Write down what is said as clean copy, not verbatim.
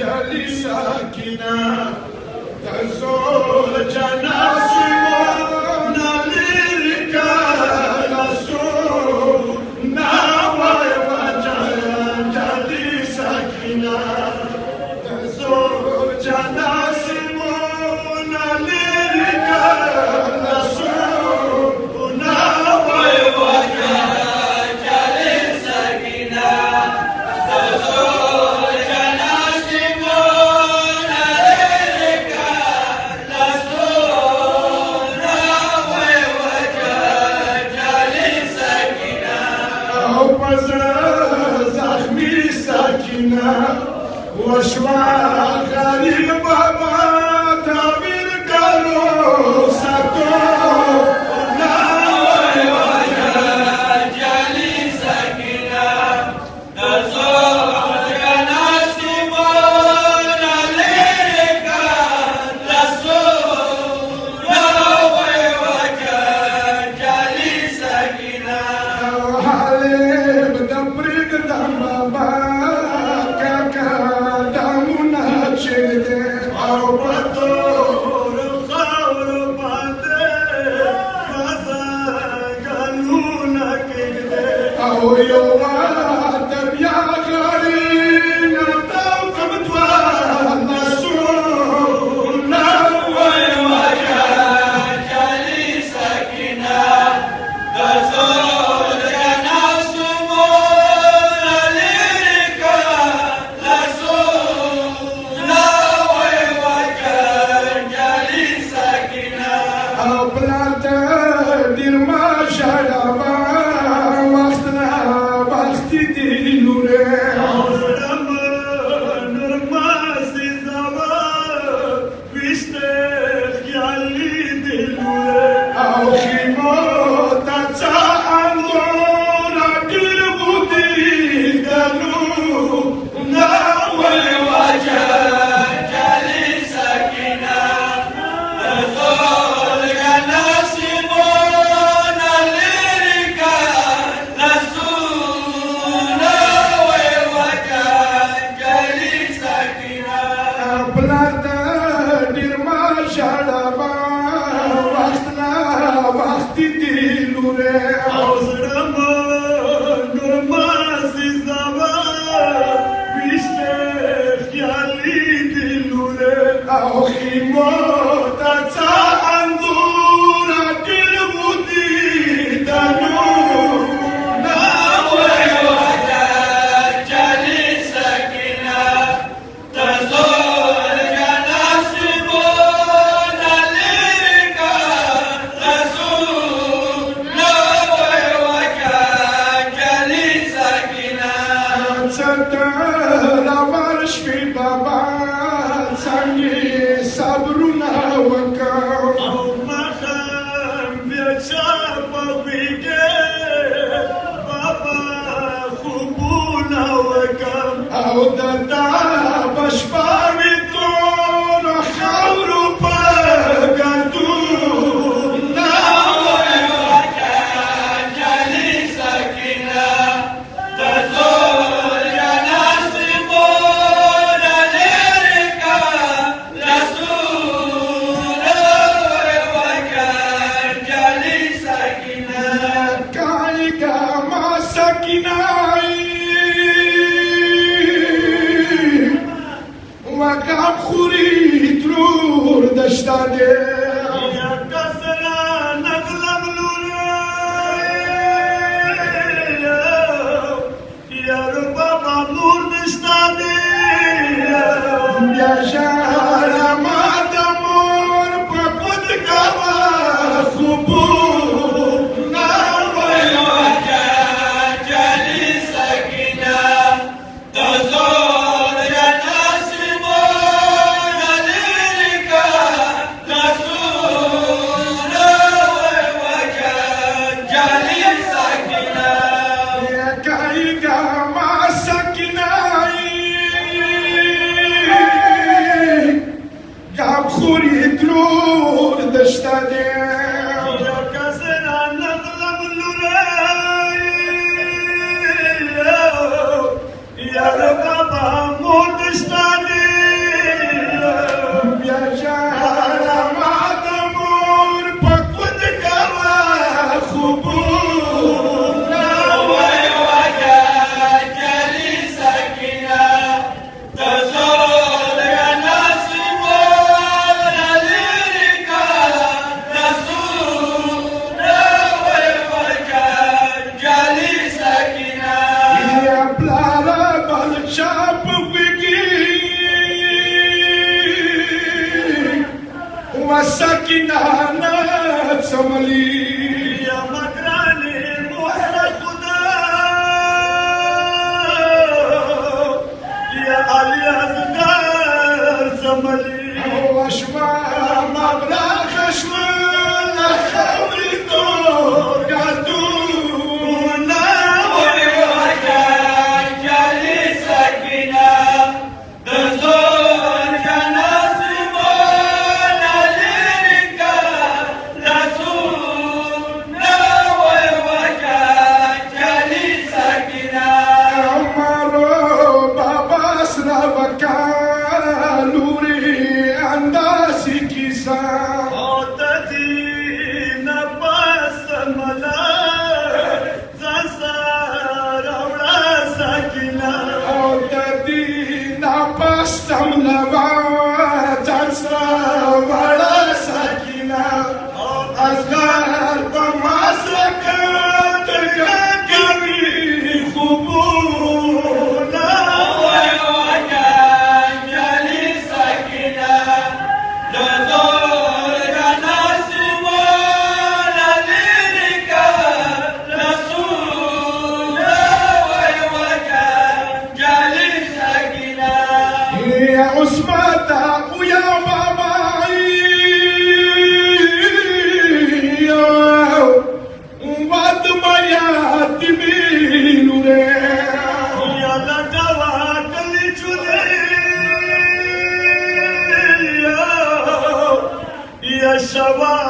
جالي ساكنة تزوج ناسمون للرجال سونا وجه جالي ساكنة تزوج ناسمون للرجال سونا وجه جالي ساكنة زخمي ساكنة وشوا غريب بابا تعبير كارو ساتو جالي ساكنة تزوج ناسمون لك رسول وجه جالي ساكنة حالي بدبرك دم بابا كاكا دمنا شده او بطور خور باده كذا قالونا كده او يوم تبيا غارين توكم توانا سونا وجه جالي ساكنة تزوج ناسمون للرجال سونا وجه جالي ساكنة بلاد دير ما شربا وقتنا وقتي دينوري نور ما سيزاوا بيشتك يالي دينوري او خيمو تاتسا اندورا دير بودي دانو ناوي وجه جالي ساكنة تزوج ناسمون للرجال سونا وجه جالي ساكنة بلاد دير ما شربا وقتنا وقتي دينوري عذرما نور ما سيزاوا بيشتك يالي دينوري او خيمو تاتسا اندورا دير بودي دانو ناوي وجه جالي ساكنة تزوج ناسمون للرجال سونا وجه جالي ساكنة ستر ورش في بابا سنگي صبرنا وكم او مخم بيشابا بيجي بابا خوبونا وكم او دادا بشبابي طول خورو بقدونا وجه جالي ساكنة تزوج ناسمون للرجال سونا وجه جالي ساكنة كايكا ما ساكناي وكم خوري ترور دشتاده يا كسرى نغلب يا ربما نور دشتاده يا شهر ما دمور بقد كما خبونا وجه جالي ساكنة تزوج ناسمون للرجال سونا وجه جالي ساكنة يا كايكا ما ساكناي aliazgar zamali واشما مبلا خشما لخورتو قدونا ووجه جالي سكينة دزور جنازمون ليركا رسولنا ووجه جالي سكينة عمرو بابا سرابكا لوري عنداسي كيسا Otadina pasamala zasara sakina تدينا بستم لبا جانسا ولا سكينة أصغر بمسكت كبير خبونا ووجه جالي سكينة دزور جنازمون ليركا رسولنا ووجه جالي سكينة يا عصمة ويا بابا واد ما يتمين يلا توكل جلي يا شباب